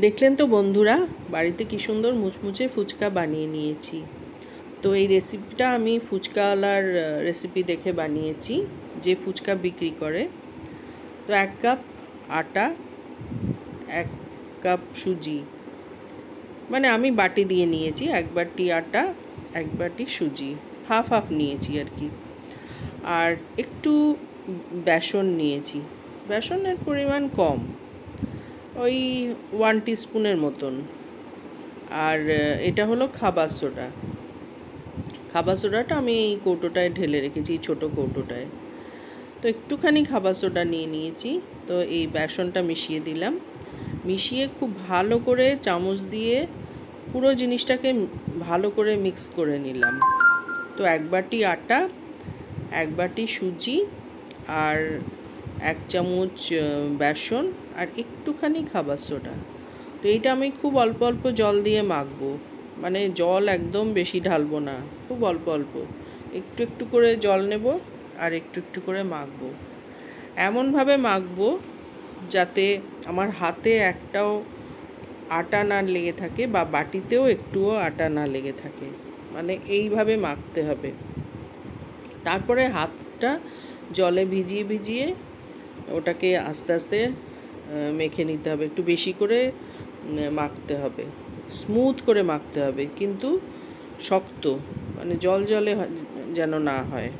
দেখলেন তো বন্ধুরা, বাড়িতে কি সুন্দর মুচমুচে ফুচকা বানিয়ে নিয়েছি। তো এই রেসিপিটা আমি ফুচকাওয়ালার রেসিপি দেখে বানিয়েছি, যে ফুচকা বিক্রি করে। তো 1 কাপ আটা, 1 কাপ সুজি, মানে আমি বাটি দিয়ে নিয়েছি। 1 বাটি আটা, 1 বাটি সুজি, হাফ হাফ নিয়েছি আর কি। আর একটু বেসন নিয়েছি, বেসনের পরিমাণ কম, ওই 1 টিস্পুনের মতন। আর এটা হলো খাবার সোডা। খাবার সোডাটা আমি এই কৌটোটায় ঢেলে রেখেছি, ছোট কৌটোটায়। তো একটুখানি খাবার সোডা নিয়ে নিয়েছি। তো এই বেসনটা মিশিয়ে দিলাম, মিশিয়ে খুব ভালো করে চামচ দিয়ে পুরো জিনিসটাকে ভালো করে মিক্স করে নিলাম। তো 1 বাটি আটা, 1 বাটি সুজি, আর 1 চামচ বেসন, আর একটুখানি খাবার সোডা। তো এইটা আমি খুব অল্প অল্প জল দিয়ে মাখবো, মানে জল একদম বেশি ঢালবো না, খুব অল্প অল্প একটু একটু করে জল নেব আর একটু একটু করে মাখবো। এমনভাবে মাখবো যাতে আমার হাতে একটাও আটা না লেগে থাকে, বা বাটিতেও একটুও আটা না লেগে থাকে, মানে এইভাবে মাখতে হবে। তারপরে হাতটা জলে ভিজিয়ে ভিজিয়ে ওটাকে আস্তে আস্তে মেখে নিতে হবে, একটু বেশি করে মাখতে হবে, স্মুথ করে মাখতে হবে, কিন্তু শক্ত, মানে জল জলে যেন না হয়।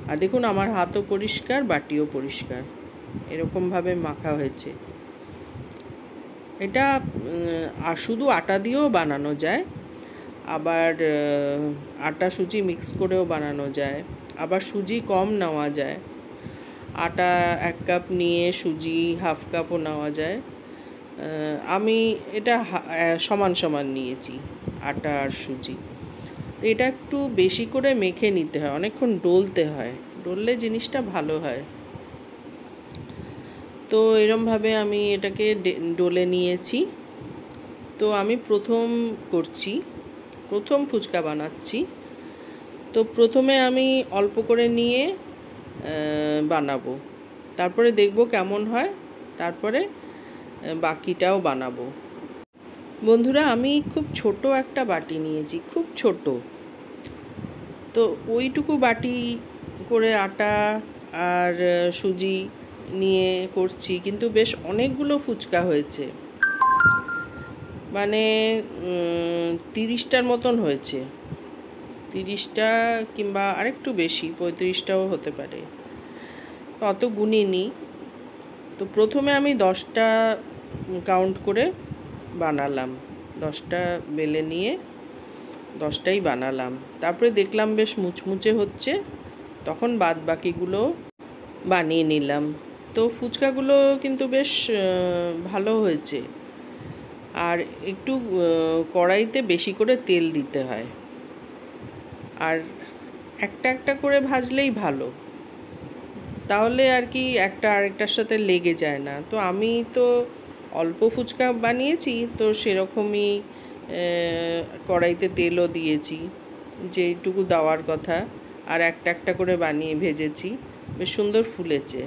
আর দেখুন আমার হাতও পরিষ্কার, বাটিও পরিষ্কার, এরকমভাবে মাখা হয়েছে। এটা আর শুধু আটা দিয়েও বানানো যায়, আবার আটা সুজি মিক্স করেও বানানো যায়, আবার সুজি কম নেওয়া যায়। আটা 1 কাপ নিয়ে সুজি হাফ কাপও নেওয়া যায়। আমি এটা সমান সমান নিয়েছি, আটা আর সুজি। তো এটা একটু বেশি করে মেখে নিতে হয়, অনেকক্ষণ ডলতে হয়, ডললে জিনিসটা ভালো হয়। তো এরমভাবে আমি এটাকে ডলে নিয়েছি। তো আমি প্রথম ফুচকা বানাচ্ছি। তো প্রথমে আমি অল্প করে নিয়ে বানাবো, তারপরে দেখব কেমন হয়, তারপরে বাকিটাও বানাবো। বন্ধুরা, আমি খুব ছোট একটা বাটি নিয়েছি, খুব ছোট। তো ওইটুকু বাটি করে আটা আর সুজি নিয়ে করছি, কিন্তু বেশ অনেকগুলো ফুচকা হয়েছে, মানে 30টার মতন হয়েছে। 30টা কিংবা আরেকটু বেশি, 35টাও হতে পারে, অত গুনিনি। তো প্রথমে আমি 10টা কাউন্ট করে বানালাম, 10টা বেলে নিয়ে 10টাই বানালাম। তারপরে দেখলাম বেশ মুচমুচে হচ্ছে, তখন বাদ বাকিগুলো বানিয়ে নিলাম। তো ফুচকাগুলো কিন্তু বেশ ভালো হয়েছে। আর একটু কড়াইতে বেশি করে তেল দিতে হয়, আর একটা একটা করে ভাজলেই ভালো, তাহলে আর কি একটা আরেকটার সাথে লেগে যায় না। তো আমি তো অল্প ফুচকা বানিয়েছি, তো সেরকমই কড়াইতে তেলও দিয়েছি যেইটুকু দেওয়ার কথা, আর একটা একটা করে বানিয়ে ভেজেছি, বেশ সুন্দর ফুলেছে।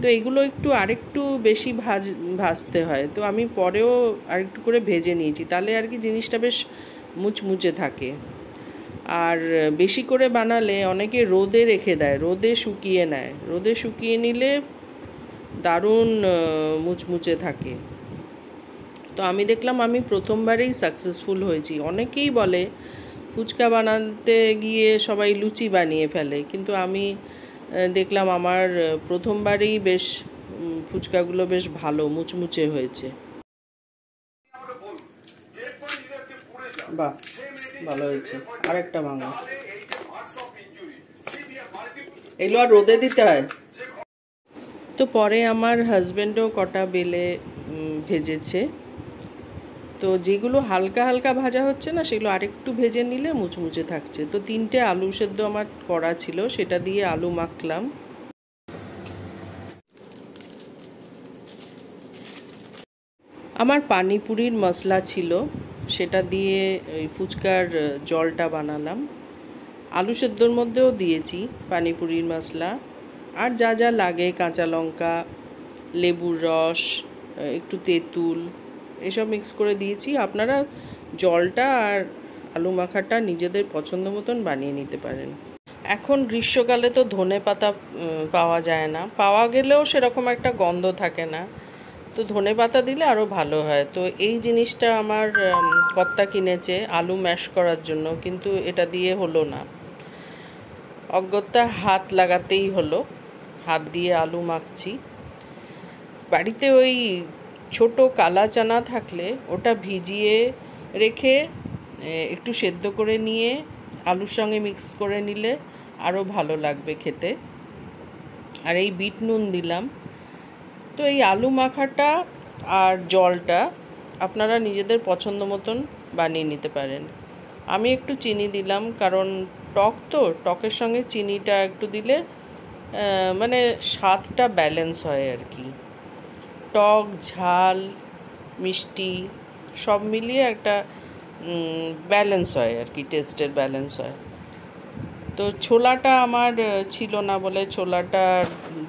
তো এগুলো একটু আরেকটু বেশি ভাজতে হয়, তো আমি পরেও আরেকটু করে ভেজে নিয়েছি, তাহলে আর কি জিনিসটা বেশ মুচমুচে থাকে। আর বেশি করে বানালে অনেকে রোদে রেখে দেয়, রোদে শুকিয়ে নেয়, রোদে শুকিয়ে নিলে দারুণ মুচমুচে থাকে। তো আমি দেখলাম আমি প্রথমবারেই সাকসেসফুল হয়েছি। অনেকেই বলে ফুচকা বানাতে গিয়ে সবাই লুচি বানিয়ে ফেলে, কিন্তু আমি দেখলাম আমার প্রথমবারেই বেশ ফুচকাগুলো বেশ ভালো মুচমুচে হয়েছে। বাহ, ভালো হয়েছে। আরেকটা ভাঙা, এগুলো আর রোদে দিতে হয়। তো পরে আমার হাজব্যান্ডও কটা বেলে ভেজেছে। তো যেগুলো হালকা হালকা ভাজা হচ্ছে না, সেগুলো আরেকটু ভেজে নিলে মুচমুচে থাকছে। তো 3টে আলু সেদ্ধ আমার করা ছিল, সেটা দিয়ে আলু মাখলাম। আমার পানিপুরির মশলা ছিল, সেটা দিয়ে ওই ফুচকার জলটা বানালাম। আলু সেদ্ধর মধ্যেও দিয়েছি পানিপুরির মশলা, আর যা যা লাগে, কাঁচা লঙ্কা, লেবুর রস, একটু তেঁতুল, এসব মিক্স করে দিয়েছি। আপনারা জলটা আর আলু মাখাটা নিজেদের পছন্দ মতন বানিয়ে নিতে পারেন। এখন গ্রীষ্মকালে তো ধনেপাতা পাওয়া যায় না, পাওয়া গেলেও সেরকম একটা গন্ধ থাকে না, তো ধনেপাতা দিলে আরও ভালো হয়। তো এই জিনিসটা আমার কর্তা কিনেছে আলু ম্যাশ করার জন্য, কিন্তু এটা দিয়ে হলো না, অগত্যা হাত লাগাতেই হলো। হাত দিয়ে আলু মাখছি। বাড়িতে ওই ছোট কালা চানা থাকলে ওটা ভিজিয়ে রেখে একটু সেদ্ধ করে নিয়ে আলুর সঙ্গে মিক্স করে নিলে আরও ভালো লাগবে খেতে। আর এই বিট নুন দিলাম। তো এই আলু মাখাটা আর জলটা আপনারা নিজেদের পছন্দ মতন বানিয়ে নিতে পারেন। আমি একটু চিনি দিলাম, কারণ টক তো, টকের সঙ্গে চিনিটা একটু দিলে মানে স্বাদটা ব্যালেন্স হয় আর কি। টক, ঝাল, মিষ্টি সব মিলিয়ে একটা ব্যালেন্স হয় আর কি, টেস্টের ব্যালেন্স হয়। তো ছোলাটা আমার ছিল না বলে ছোলাটা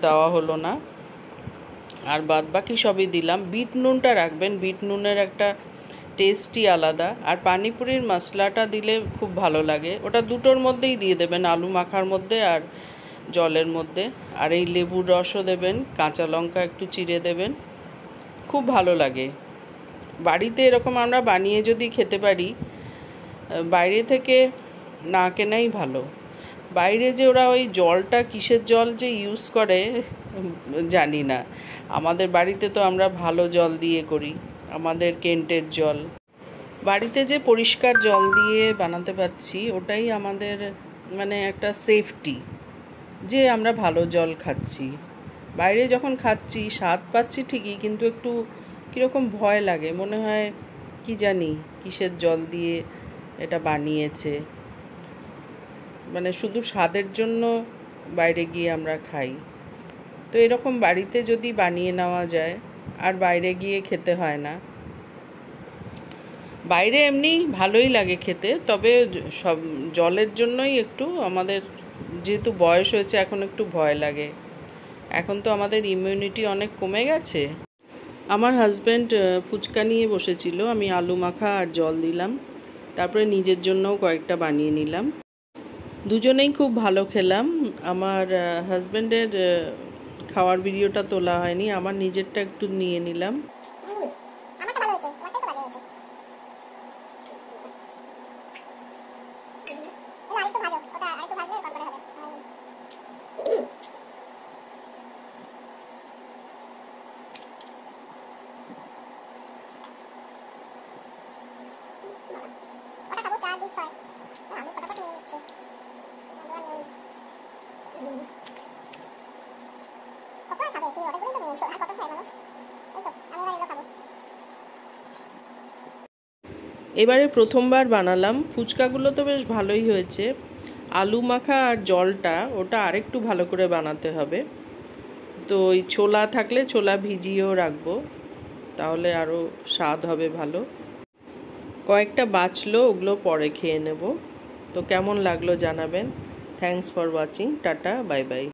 দেওয়া হলো না, আর বাদ বাকি সবই দিলাম। বিট নুনটা রাখবেন, বিট নুনের একটা টেস্টই আলাদা। আর পানিপুরির মশলাটা দিলে খুব ভালো লাগে, ওটা দুটোর মধ্যেই দিয়ে দেবেন, আলু মাখার মধ্যে আর জলের মধ্যে। আর এই লেবুর রসও দেবেন, কাঁচা লঙ্কা একটু চিড়ে দেবেন, খুব ভালো লাগে। বাড়িতে এরকম আমরা বানিয়ে যদি খেতে পারি, বাইরে থেকে না কেনাই ভালো। বাইরে যে ওরা ওই জলটা কিসের জল যে ইউজ করে জানি না, আমাদের বাড়িতে তো আমরা ভালো জল দিয়ে করি, আমাদের কেন্টের জল। বাড়িতে যে পরিষ্কার জল দিয়ে বানাতে পারছি ওটাই আমাদের মানে একটা সেফটি, যে আমরা ভালো জল খাচ্ছি। বাইরে যখন খাচ্ছি স্বাদ পাচ্ছি ঠিকই, কিন্তু একটু কীরকম ভয় লাগে, মনে হয় কি জানি কিসের জল দিয়ে এটা বানিয়েছে, মানে শুধু স্বাদের জন্য বাইরে গিয়ে আমরা খাই। তো এরকম বাড়িতে যদি বানিয়ে নেওয়া যায় আর বাইরে গিয়ে খেতে হয় না। বাইরে এমনি ভালোই লাগে খেতে, তবে সব জলের জন্যই একটু আমাদের, যেহেতু বয়স হয়েছে এখন একটু ভয় লাগে। এখন তো আমাদের ইমিউনিটি অনেক কমে গেছে। আমার হাজব্যান্ড ফুচকা নিয়ে বসেছিল, আমি আলু মাখা আর জল দিলাম, তারপরে নিজের জন্যও কয়েকটা বানিয়ে নিলাম। দুজনেই খুব ভালো খেলাম। আমার হাজব্যান্ডের খাওয়ার ভিডিওটা তোলা হয়নি, আমার নিজেরটা একটু নিয়ে নিলাম। এবারে প্রথমবার বানালাম, ফুচকাগুলো তো বেশ ভালোই হয়েছে। আলু মাখা আর জলটা ওটা আরেকটু ভালো করে বানাতে হবে। তো ওই ছোলা থাকলে ছোলা ভিজিয়েও রাখবো, তাহলে আরও স্বাদ হবে ভালো। কয়েকটা বাঁচলো, ওগুলো পরে খেয়ে নেব। তো কেমন লাগলো জানাবেন। Thanks for watching. Tata, bye bye.